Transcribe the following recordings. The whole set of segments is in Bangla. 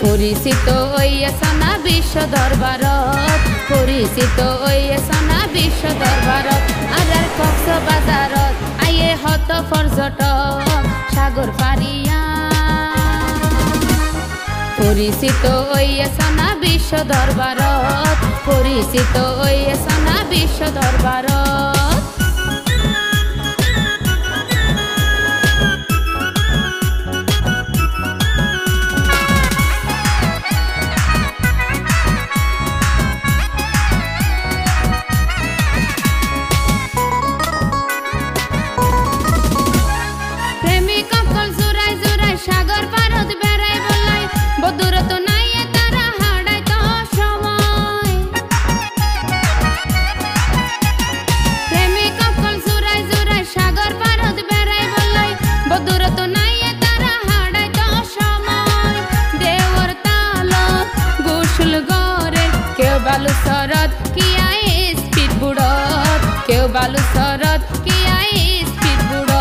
পরিচিত হইয়াছনা বিশ্ব দরবারত, পরিচিত হইয়াছনা বিশ্ব দরবারত। আর কক্সবাজারত আইয়ে হত পর্যটক সাগর পারিয়া। পরিচিত হইয়াছনা বিশ্ব দরবারত, পরিচিত হইয়াছনা বিশ্ব দরবারত। সাগর পারত বেড়াই বলাই বদুরত নাই তারা হাড়াই তো সময়। প্রেমিক কল জুরাই জুরাই সাগর পারত বেড়াই বলাই বদুরত নাই তারা হাড়াই তো সময়। দেওর তালত গোসল গরে কেউ বালু সরত কি আই স্পিড বুড়ত, কেউ বালু সরত কি আই স্পিড বুড়ত।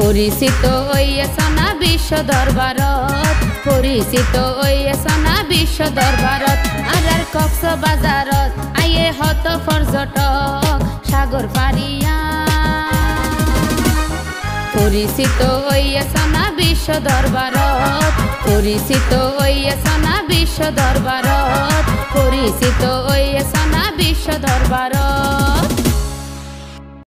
পরিচিত হইয়াছনা বিশ্ব দরবারত, পরিচিত হইয়াছনা বিশ্ব দরবারত। আর কক্সবাজারত আইয়ে হত পর্যটক সাগর পারিয়া। পরিচিত হইয়াছনা বিশ্ব দরবারত, পরিচিত হইয়াছনা বিশ্ব দরবারত, পরিচিত হইয়াছনা বিশ্ব দরবারত।